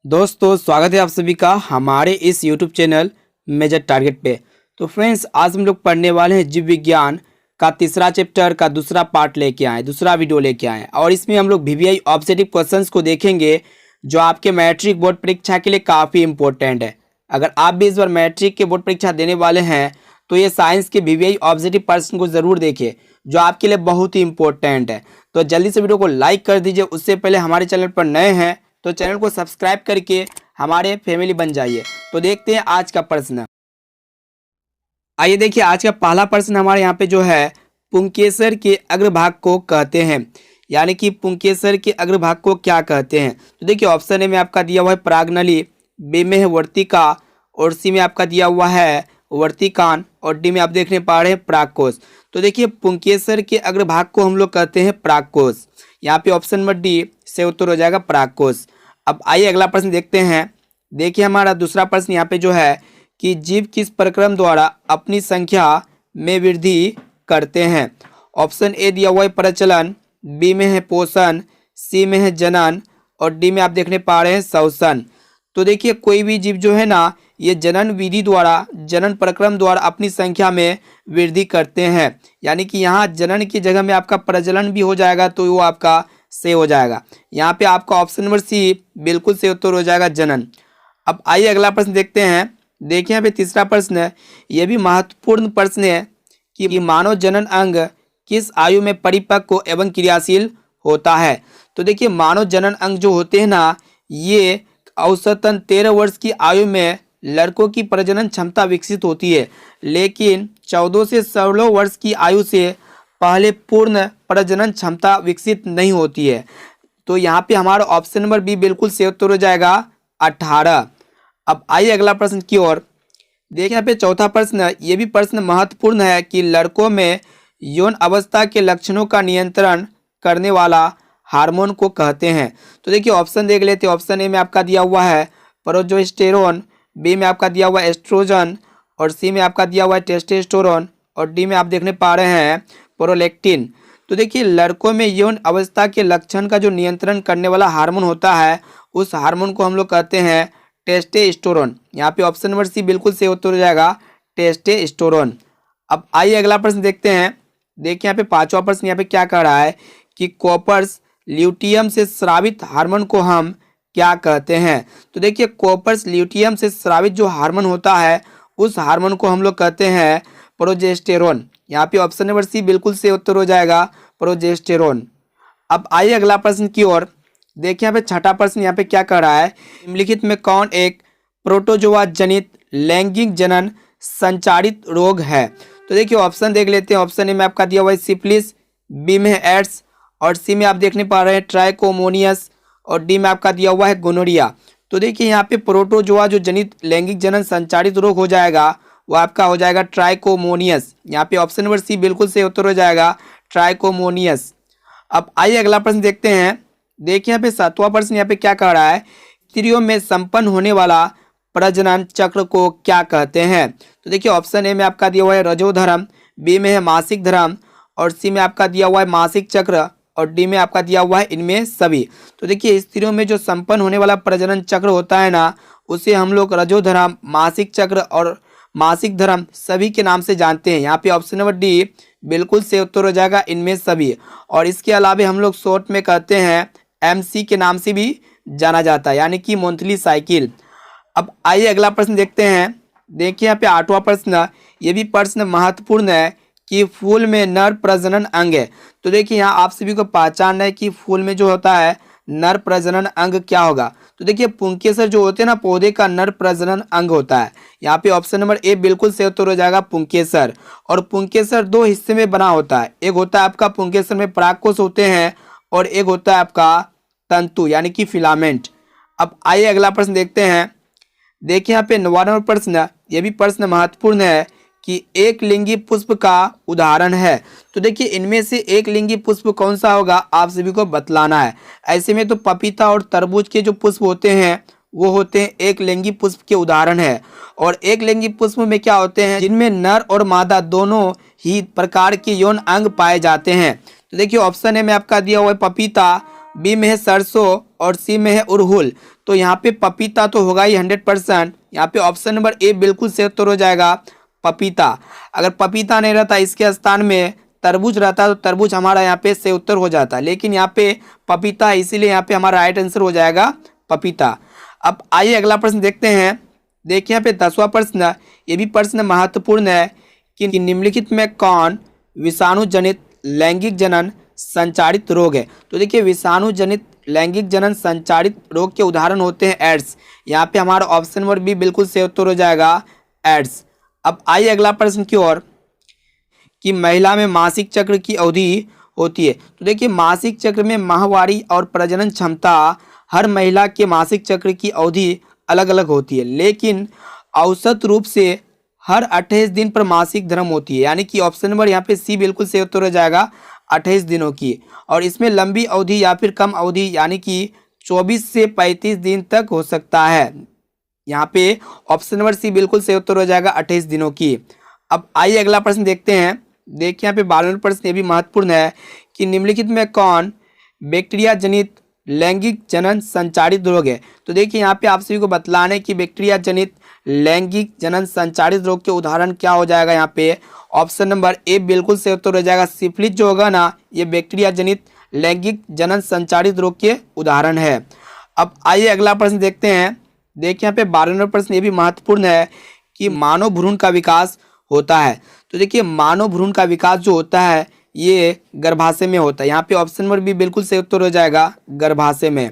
दोस्तों स्वागत है आप सभी का हमारे इस YouTube चैनल मेजर टारगेट पे। तो फ्रेंड्स आज हम लोग पढ़ने वाले हैं जीव विज्ञान का तीसरा चैप्टर का दूसरा पार्ट लेके आए, दूसरा वीडियो लेके आए और इसमें हम लोग VVI ऑब्जेक्टिव क्वेश्चंस को देखेंगे जो आपके मैट्रिक बोर्ड परीक्षा के लिए काफ़ी इंपॉर्टेंट है। अगर आप भी इस बार मैट्रिक के बोर्ड परीक्षा देने वाले हैं तो ये साइंस के VVI ऑब्जेक्टिव प्रश्न को ज़रूर देखिए जो आपके लिए बहुत ही इंपॉर्टेंट है। तो जल्दी से वीडियो को लाइक कर दीजिए। उससे पहले हमारे चैनल पर नए हैं तो चैनल को सब्सक्राइब करके हमारे फैमिली बन जाइए। तो देखते हैं आज का प्रश्न। आइए देखिए आज का पहला प्रश्न हमारे यहाँ पे जो है पुंकेसर के अग्रभाग को कहते हैं, यानी कि पुंकेसर के अग्रभाग को क्या कहते हैं। तो देखिए ऑप्शन ए में आपका दिया हुआ है परागनली, बी में है वर्तिका और सी में आपका दिया हुआ है वर्तिकान और डी में आप देखने पा रहे हैं परागकोश। तो देखिए पुंकेसर के अग्रभाग को हम लोग कहते हैं परागकोश। यहाँ पे ऑप्शन नंबर डी से उत्तर हो जाएगा परागकोश। अब आइए अगला प्रश्न देखते हैं। देखिए हमारा दूसरा प्रश्न यहाँ पे जो है कि जीव किस प्रक्रम द्वारा अपनी संख्या में वृद्धि करते हैं। ऑप्शन ए दिया हुआ है प्रचलन, बी में है पोषण, सी में है जनन और डी में आप देखने पा रहे हैं श्वसन। तो देखिए कोई भी जीव जो है ना ये जनन विधि द्वारा, जनन प्रक्रम द्वारा अपनी संख्या में वृद्धि करते हैं, यानी कि यहाँ जनन की जगह में आपका प्रजनन भी हो जाएगा तो वो आपका से हो जाएगा। यहाँ पे आपका ऑप्शन नंबर सी बिल्कुल से उत्तर हो जाएगा जनन। अब आइए अगला प्रश्न देखते हैं। देखिए यहाँ पे तीसरा प्रश्न है, ये भी महत्वपूर्ण प्रश्न है कि मानव जनन अंग किस आयु में परिपक्व एवं क्रियाशील होता है। तो देखिए मानव जनन अंग जो होते हैं ना ये औसतन 13 वर्ष की आयु में लड़कों की प्रजनन क्षमता विकसित होती है, लेकिन 14 से 16 वर्ष की आयु से पहले पूर्ण प्रजनन क्षमता विकसित नहीं होती है। तो यहाँ पे हमारा ऑप्शन नंबर बी बिल्कुल से उत्तर हो जाएगा 18। अब आइए अगला प्रश्न की ओर। देखिए यहाँ पे चौथा प्रश्न, ये भी प्रश्न महत्वपूर्ण है कि लड़कों में यौन अवस्था के लक्षणों का नियंत्रण करने वाला हार्मोन को कहते हैं। तो देखिए ऑप्शन देख लेते हैं। ऑप्शन ए में आपका दिया हुआ है प्रोजेस्टेरोन, बी में आपका दिया हुआ है एस्ट्रोजन और सी में आपका दिया हुआ है टेस्टोस्टेरोन और डी में आप देखने पा रहे हैं प्रोलैक्टिन। तो देखिए लड़कों में यौन अवस्था के लक्षण का जो नियंत्रण करने वाला हार्मोन होता है उस हार्मोन को हम लोग कहते हैं टेस्टोस्टेरोन। यहाँ पे ऑप्शन नंबर सी बिल्कुल से उत्तर हो जाएगा टेस्टोस्टेरोन। अब आइए अगला प्रश्न देखते हैं। देखिए यहाँ पे पांचवा प्रश्न यहाँ पे क्या कह रहा है कि कॉपर्स ल्यूटियम से स्रावित हार्मोन को हम क्या कहते हैं। तो देखिए कॉपर्स ल्यूटियम से स्रावित जो हार्मोन होता है उस हार्मोन को हम लोग कहते हैं प्रोजेस्टेरोन। यहाँ पे ऑप्शन नंबर सी बिल्कुल से उत्तर हो जाएगा प्रोजेस्टेरोन। अब आइए अगला प्रश्न की ओर। देखिए यहाँ पे छठा प्रश्न यहाँ पे क्या कह रहा है, निम्नलिखित में कौन एक प्रोटोजोआ जनित लैंगिक जनन संचारित रोग है। तो देखिए ऑप्शन देख लेते हैं। ऑप्शन ए में आपका दिया हुआ है सिफिलिस, बी में है एड्स और सी में आप देखने पा रहे हैं ट्राइकोमोनियस और डी में आपका दिया हुआ है गोनोरिया। तो देखिए यहाँ पे प्रोटोजोआ जो जनित लैंगिक जनन संचारित रोग हो जाएगा वो आपका हो जाएगा ट्राइकोमोनियस। यहाँ पे ऑप्शन नंबर सी बिल्कुल से उत्तर हो जाएगा ट्राइकोमोनियस। अब आइए अगला प्रश्न देखते हैं। देखिए यहाँ पे सातवां प्रश्न यहाँ पे क्या कह रहा है, स्त्रियों में संपन्न होने वाला प्रजनन चक्र को क्या कहते हैं। तो देखिए ऑप्शन ए में आपका दिया हुआ है रजोधर्म, बी में है मासिक धर्म और सी में आपका दिया हुआ है मासिक चक्र और डी में आपका दिया हुआ है इनमें सभी। तो देखिए स्त्रियों में जो संपन्न होने वाला प्रजनन चक्र होता है ना उसे हम लोग रजोधर्म, मासिक चक्र और मासिक धर्म सभी के नाम से जानते हैं। यहाँ पे ऑप्शन नंबर डी बिल्कुल से उत्तर हो जाएगा इनमें सभी। और इसके अलावा हम लोग शॉर्ट में कहते हैं MC के नाम से भी जाना जाता है, यानी कि मंथली साइकिल। अब आइए अगला प्रश्न देखते हैं। देखिए यहाँ पे आठवां प्रश्न, ये भी प्रश्न महत्वपूर्ण है कि फूल में नर प्रजनन अंग है। तो देखिए यहाँ आप सभी को पहचानना है कि फूल में जो होता है नर प्रजनन अंग क्या होगा। तो देखिए पुंकेसर जो होते हैं ना पौधे का नर प्रजनन अंग होता है। यहाँ पे ऑप्शन नंबर ए बिल्कुल से उत्तर हो जाएगा पुंकेसर। और पुंकेसर दो हिस्से में बना होता है, एक होता है आपका पुंकेसर में परागकोश होते हैं और एक होता है आपका तंतु यानी कि फिलामेंट। अब आइए अगला प्रश्न देखते हैं। देखिए यहाँ पे 9वां नंबर प्रश्न, ये भी प्रश्न महत्वपूर्ण है कि एक लिंगी पुष्प का उदाहरण है। तो देखिए इनमें से एक लिंगी पुष्प कौन सा होगा आप सभी को बतलाना है। ऐसे में तो पपीता और तरबूज के जो पुष्प होते हैं वो होते हैं एक लिंगी पुष्प के उदाहरण है। और एक लिंगी पुष्प में क्या होते हैं जिनमें नर और मादा दोनों ही प्रकार के यौन अंग पाए जाते हैं। तो देखिए ऑप्शन ए में आपका दिया हुआ है पपीता बी में है सरसों और सी में है अरहुल। तो यहाँ पे पपीता तो होगा ही 100%। यहाँ पे ऑप्शन नंबर ए बिल्कुल सही उत्तर हो जाएगा पपीता। अगर पपीता नहीं रहता, इसके स्थान में तरबूज रहता तो तरबूज हमारा यहाँ पे सही उत्तर हो जाता, लेकिन यहाँ पे पपीता है, इसीलिए यहाँ पे हमारा राइट आंसर हो जाएगा पपीता। अब आइए अगला प्रश्न देखते हैं। देखिए यहाँ पे 10वां प्रश्न, ये भी प्रश्न महत्वपूर्ण है कि निम्नलिखित में कौन विषाणु जनित लैंगिक जनन संचारित रोग है। तो देखिए विषाणु जनित लैंगिक जनन संचारित रोग के उदाहरण होते हैं एड्स। यहाँ पे हमारा ऑप्शन नंबर बी बिल्कुल सही उत्तर हो जाएगा एड्स। अब आइए अगला प्रश्न की ओर कि महिला में मासिक चक्र की अवधि होती है। तो देखिए मासिक चक्र में माहवारी और प्रजनन क्षमता, हर महिला के मासिक चक्र की अवधि अलग अलग होती है, लेकिन औसत रूप से हर 28 दिन पर मासिक धर्म होती है। यानी कि ऑप्शन नंबर यहाँ पे सी बिल्कुल सही उत्तर हो जाएगा 28 दिनों की। और इसमें लंबी अवधि या फिर कम अवधि यानी कि 24 से 35 दिन तक हो सकता है। यहाँ पे ऑप्शन नंबर सी बिल्कुल सही उत्तर हो जाएगा 28 दिनों की। अब आइए अगला प्रश्न देखते हैं। देखिए यहाँ पे 12वां प्रश्न ये भी महत्वपूर्ण है कि निम्नलिखित में कौन बैक्टीरिया जनित लैंगिक जनन संचारित रोग है। तो देखिए यहाँ पे आप सभी को बतलाने कि बैक्टीरिया जनित लैंगिक जनन संचारित रोग के उदाहरण क्या हो जाएगा। यहाँ पे ऑप्शन नंबर ए बिल्कुल सही उत्तर हो जाएगा सिफिलिस जो होगा ना, ये बैक्टीरिया जनित लैंगिक जनन संचारित रोग के उदाहरण है। अब आइए अगला प्रश्न देखते हैं। देखिए यहाँ पे 12वां प्रश्न ये भी महत्वपूर्ण है कि मानव भ्रूण का विकास होता है। तो देखिए मानव भ्रूण का विकास जो होता है ये गर्भाशय में होता है। यहाँ पे ऑप्शन नंबर बी बिल्कुल सही उत्तर हो जाएगा गर्भाशय में।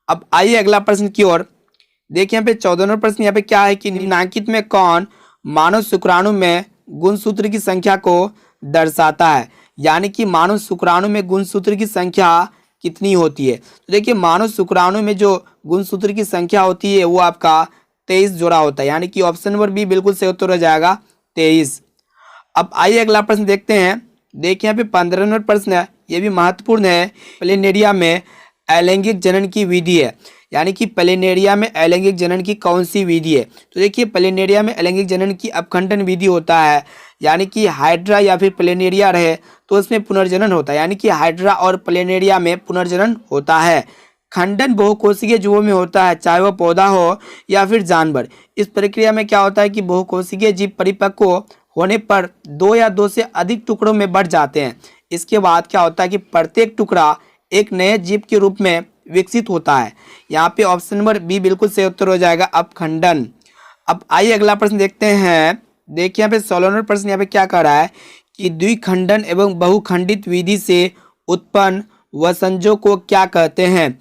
अब आइए अगला प्रश्न की ओर। देखिए यहाँ पे 14वां प्रश्न यहाँ पे क्या है कि निम्नलिखित में कौन मानव शुक्राणु में गुणसूत्र की संख्या को दर्शाता है। यानी कि मानव शुक्राणु में गुणसूत्र की संख्या कितनी होती है। तो देखिए मानव शुक्राणु में जो गुणसूत्र की संख्या होती है वो आपका 23 जोड़ा होता है। यानी कि ऑप्शन नंबर बी बिल्कुल सही उत्तर हो जाएगा 23। अब आइए अगला प्रश्न देखते हैं। देखिए यहाँ पे 15वां प्रश्न है, ये भी महत्वपूर्ण है। प्लेनेरिया में अलैंगिक जनन की विधि है। यानी कि प्लेनेरिया में अलैंगिक जनन की कौन सी विधि है। तो देखिए प्लेनेरिया में अलैंगिक जनन की अपखंडन विधि होता है। यानी कि हाइड्रा या फिर प्लेनेरिया रहे तो उसमें पुनर्जनन होता है। यानी कि हाइड्रा और प्लेनेरिया में पुनर्जनन होता है। खंडन बहुकोशिकीय जीवों में होता है, चाहे वह पौधा हो या फिर जानवर। इस प्रक्रिया में क्या होता है कि बहुकोशिकीय जीव परिपक्व होने पर 2 या 2 से अधिक टुकड़ों में बढ़ जाते हैं। इसके बाद क्या होता है कि प्रत्येक टुकड़ा एक नए जीव के रूप में विकसित होता है। यहाँ पे ऑप्शन नंबर बी बिल्कुल सही उत्तर हो जाएगा अपखंडन। अब आइए अगला प्रश्न देखते हैं। देखिए यहाँ पे 16वां प्रश्न यहाँ पे क्या कर रहा है कि द्विखंडन एवं बहुखंडित विधि से उत्पन्न वसंजों को क्या कहते हैं।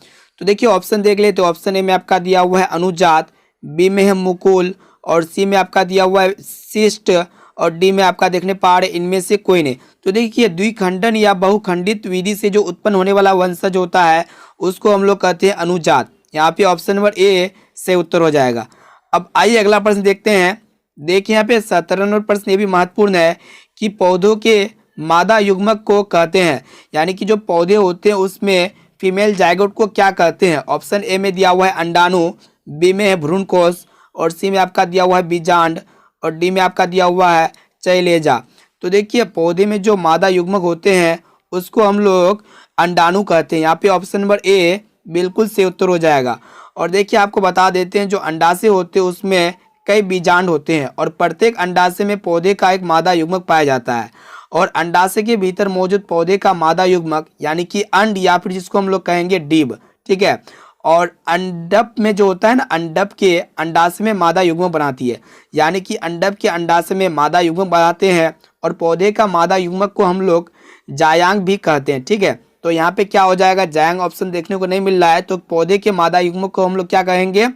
तो देखिए ऑप्शन देख ले तो ऑप्शन ए में आपका दिया हुआ है अनुजात, बी में है मुकुल और सी में आपका दिया हुआ है शिष्ट और डी में आपका देखने पा रहे इनमें से कोई नहीं। तो देखिए द्विखंडन या बहुखंडित विधि से जो उत्पन्न होने वाला वंशज होता है उसको हम लोग कहते हैं अनुजात। यहाँ पे ऑप्शन नंबर ए से उत्तर हो जाएगा। अब आइए अगला प्रश्न देखते हैं। देखिए यहाँ पे 17वां प्रश्न ये भी महत्वपूर्ण है कि पौधों के मादा युग्मक को कहते हैं। यानी कि जो पौधे होते हैं उसमें फीमेल जायगोट को क्या कहते हैं। ऑप्शन ए में दिया हुआ है अंडाणु, बी में है भ्रूणकोश और सी में आपका दिया हुआ है बीजांड और डी में आपका दिया हुआ है चैलेजा। तो देखिए पौधे में जो मादा युग्मक होते हैं उसको हम लोग अंडाणु कहते हैं। यहाँ पे ऑप्शन नंबर ए बिल्कुल सही उत्तर हो जाएगा। और देखिए आपको बता देते हैं जो अंडाशय होते हैं उसमें कई बीजांड होते हैं और प्रत्येक अंडाशय में पौधे का एक मादा युग्मक पाया जाता है और अंडाशय के भीतर मौजूद पौधे का मादा युग्मक यानी कि अंड या फिर जिसको हम लोग कहेंगे डिंब, ठीक है। और अंडप में जो होता है ना, अंडप के अंडाशय में मादा युग्मक बनाती है। यानी कि अंडप के अंडाशय में मादा युग्मक बनाते हैं और पौधे का मादा युग्मक को हम लोग जायांग भी कहते हैं, ठीक है। तो यहाँ पे क्या हो जाएगा, जायांग ऑप्शन देखने को नहीं मिल रहा है तो पौधे के मादा युग्मक को हम लोग क्या कहेंगे,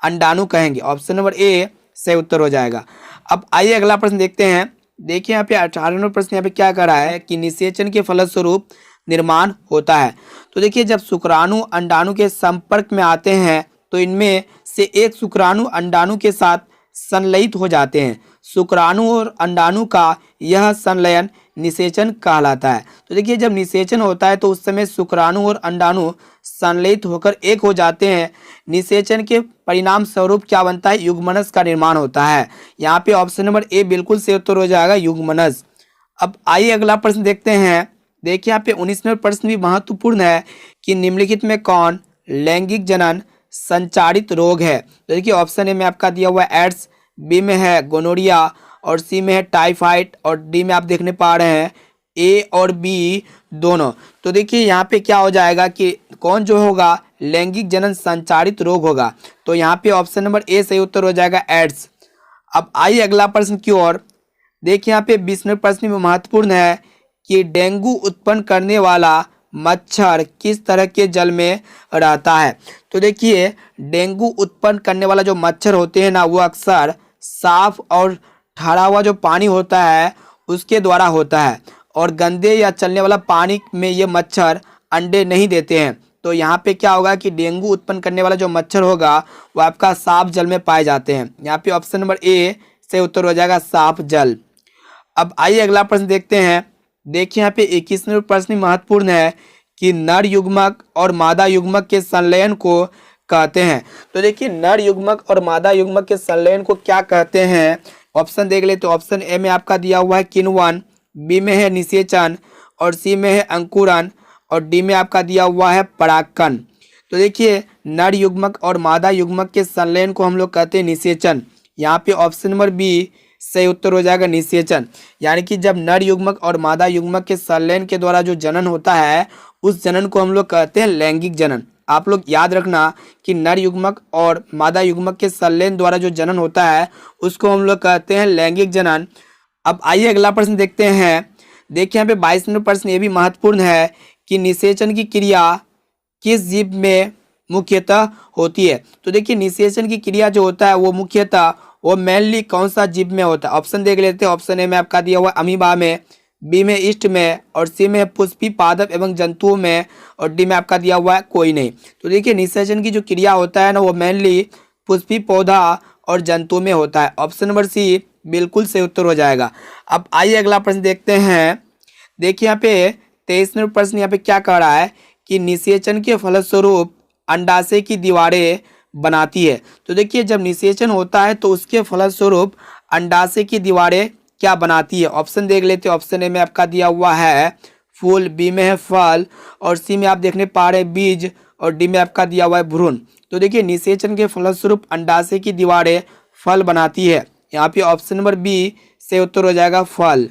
अंडाणु कहेंगे। ऑप्शन नंबर ए सही उत्तर हो जाएगा। अब आइए अगला प्रश्न देखते हैं। देखिए यहाँ पे 18वां प्रश्न यहाँ पे क्या कर रहा है कि निषेचन के फलस्वरूप निर्माण होता है। तो देखिए जब शुक्राणु अंडाणु के संपर्क में आते हैं तो इनमें से एक शुक्राणु अंडाणु के साथ संलयित हो जाते हैं। शुक्राणु और अंडाणु का यह संलयन निषेचन कहलाता है। तो देखिए जब निषेचन होता है तो उस समय शुक्राणु और अंडाणु संलयित होकर एक हो जाते हैं। निषेचन के परिणाम स्वरूप क्या बनता है, युग्मनज का निर्माण होता है। यहाँ पे ऑप्शन नंबर ए बिल्कुल सही उत्तर हो जाएगा युग्मनज। अब आइए अगला प्रश्न देखते हैं। देखिए यहाँ पे 19 नंबर प्रश्न भी महत्वपूर्ण है कि निम्नलिखित में कौन लैंगिक जनन संचारित रोग है। तो देखिए ऑप्शन ए में आपका दिया हुआ है एड्स, बी में है गोनोरिया और सी में है टाइफाइड और डी में आप देखने पा रहे हैं ए और बी दोनों। तो देखिए यहाँ पे क्या हो जाएगा कि कौन जो होगा लैंगिक जनन संचारित रोग होगा। तो यहाँ पे ऑप्शन नंबर ए सही उत्तर हो जाएगा एड्स। अब आइए अगला प्रश्न की ओर। देखिए यहाँ पे 20 नंबर प्रश्न में महत्वपूर्ण है कि डेंगू उत्पन्न करने वाला मच्छर किस तरह के जल में रहता है। तो देखिए डेंगू उत्पन्न करने वाला जो मच्छर होते हैं ना वो अक्सर साफ और ठहरा हुआ जो पानी होता है उसके द्वारा होता है और गंदे या चलने वाला पानी में ये मच्छर अंडे नहीं देते हैं। तो यहाँ पे क्या होगा कि डेंगू उत्पन्न करने वाला जो मच्छर होगा वो आपका साफ जल में पाए जाते हैं। यहाँ पे ऑप्शन नंबर ए से उत्तर हो जाएगा साफ जल। अब आइए अगला प्रश्न देखते हैं। देखिए यहाँ पे 21 नंबर प्रश्न महत्वपूर्ण है कि नर युग्मक और मादा युग्मक के संलयन को कहते हैं। तो देखिए नर युग्मक और मादा युग्मक के संलयन को क्या कहते हैं, ऑप्शन देख ले। तो ऑप्शन ए में आपका दिया हुआ है किण्वन, बी में है निषेचन और सी में है अंकुरन और डी में आपका दिया हुआ है परागकण। तो देखिए नर युग्मक और मादा युग्मक के संलयन को हम लोग कहते हैं निषेचन। यहाँ पे ऑप्शन नंबर बी सही उत्तर हो जाएगा निषेचन। यानी कि जब नर युग्मक और मादा युग्मक के संलयन के द्वारा जो जनन होता है उस जनन को हम लोग कहते हैं लैंगिक जनन। आप लोग याद रखना कि नर युग्मक और मादा युग्मक के संलयन द्वारा जो जनन होता है उसको हम लोग कहते हैं लैंगिक जनन। अब आइए अगला प्रश्न देखते हैं। देखिए यहाँ पे 22 नंबर प्रश्न ये भी महत्वपूर्ण है कि निषेचन की क्रिया किस जीव में मुख्यतः होती है। तो देखिए निषेचन की क्रिया जो होता है वो मुख्यतः वो मेनली कौन सा जीव में होता है। ऑप्शन देख लेते हैं। ऑप्शन ए में आपका दिया हुआ अमीबा में, बी में ईस्ट में और सी में पुष्पी पादप एवं जंतुओं में और डी में आपका दिया हुआ है कोई नहीं। तो देखिए निषेचन की जो क्रिया होता है ना वो मेनली पुष्पी पौधा और जंतुओं में होता है। ऑप्शन नंबर सी बिल्कुल सही उत्तर हो जाएगा। अब आइए अगला प्रश्न देखते हैं। देखिए यहाँ पे 23 नंबर प्रश्न यहाँ पे क्या कह रहा है कि निषेचन के फलस्वरूप अंडाशय की दीवारें बनाती है। तो देखिए जब निषेचन होता है तो उसके फलस्वरूप अंडाशय की दीवारें क्या बनाती है। ऑप्शन देख लेते हैं। ऑप्शन ए में आपका दिया हुआ है फूल, बी में है फल और सी में आप देखने पा रहे हैं बीज और डी में आपका दिया हुआ है भ्रूण। तो देखिए निषेचन के फलस्वरूप अंडाशय की दीवारें फल बनाती है। यहाँ पे ऑप्शन नंबर बी से उत्तर हो जाएगा फल।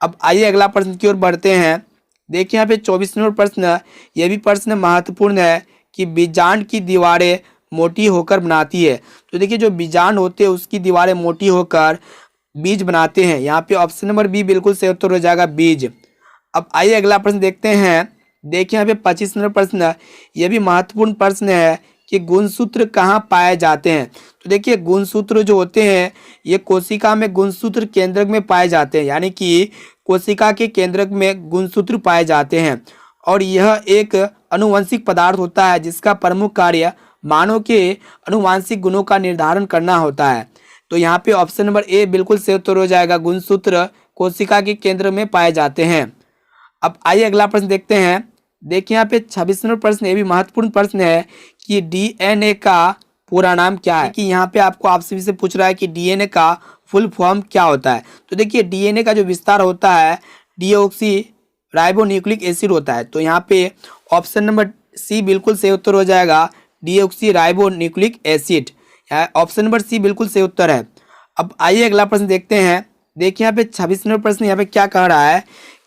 अब आइए अगला प्रश्न की ओर बढ़ते हैं। देखिए यहाँ पे 24 नंबर प्रश्न ये भी प्रश्न महत्वपूर्ण है कि बीजांड की दीवारें मोटी होकर बनाती है। तो देखिए जो बीजांड होते हैं उसकी दीवारें मोटी होकर बीज बनाते हैं। यहाँ पे ऑप्शन नंबर बी बिल्कुल सही उत्तर हो जाएगा बीज। अब आइए अगला प्रश्न देखते हैं। देखिए यहाँ पे 25 नंबर प्रश्न ये भी महत्वपूर्ण प्रश्न है कि गुणसूत्र कहाँ पाए जाते हैं। तो देखिए गुणसूत्र जो होते हैं ये कोशिका में गुणसूत्र केंद्रक में पाए जाते हैं। यानी कि कोशिका के केंद्रक में गुणसूत्र पाए जाते हैं और यह एक अनुवांशिक पदार्थ होता है जिसका प्रमुख कार्य मानव के अनुवांशिक गुणों का निर्धारण करना होता है। तो यहाँ पे ऑप्शन नंबर ए बिल्कुल सही उत्तर हो जाएगा। गुणसूत्र कोशिका के केंद्र में पाए जाते हैं। अब आइए अगला प्रश्न देखते हैं। देखिए यहाँ पे 26 नंबर प्रश्न ये भी महत्वपूर्ण प्रश्न है कि डीएनए का पूरा नाम क्या है। कि यहाँ पे आपको आपसे से पूछ रहा है कि डीएनए का फुल फॉर्म क्या होता है। तो देखिए डीएनए का जो विस्तार होता है डीऑक्सी राइबोन्यूक्लिक एसिड होता है। तो यहाँ पे ऑप्शन नंबर सी बिल्कुल सही उत्तर हो जाएगा deoxyribonucleic acid. Option number C बिल्कुल सही उत्तर है। अब आइए अगला प्रश्न देखते हैं। देखिए यहाँ पे 26 नंबर प्रश्न यहाँ पे क्या कह रहा है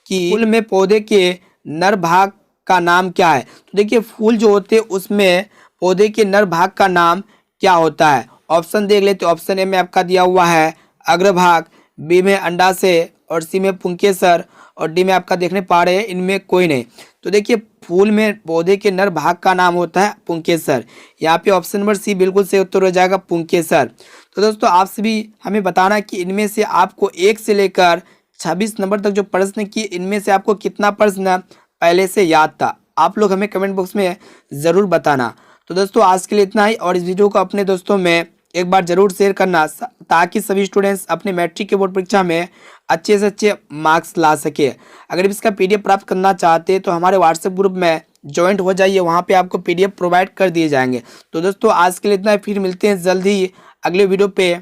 कि फूल में पौधे के नर भाग का नाम क्या है। तो देखिए फूल जो होते हैं उसमें पौधे के नर भाग का नाम क्या होता है। ऑप्शन देख लेते। ऑप्शन ए में आपका दिया हुआ है अग्रभाग, बी में अंडाशय और सी में पुंकेसर और डी में आपका देखने पा रहे हैं इनमें कोई नहीं। तो देखिए फूल में पौधे के नर भाग का नाम होता है पुंकेसर। यहाँ पे ऑप्शन नंबर सी बिल्कुल सही उत्तर हो जाएगा पुंकेसर। तो दोस्तों आपसे भी हमें बताना कि इनमें से आपको 1 से लेकर 26 नंबर तक जो प्रश्न किए इनमें से आपको कितना प्रश्न पहले से याद था। आप लोग हमें कमेंट बॉक्स में ज़रूर बताना। तो दोस्तों आज के लिए इतना ही और इस वीडियो को अपने दोस्तों में एक बार ज़रूर शेयर करना ताकि सभी स्टूडेंट्स अपने मैट्रिक के बोर्ड परीक्षा में अच्छे से अच्छे मार्क्स ला सके। अगर इसका पीडीएफ प्राप्त करना चाहते हैं तो हमारे व्हाट्सएप ग्रुप में ज्वाइंट हो जाइए, वहाँ पे आपको पीडीएफ प्रोवाइड कर दिए जाएंगे। तो दोस्तों आज के लिए इतना ही, फिर मिलते हैं जल्द ही अगले वीडियो पे।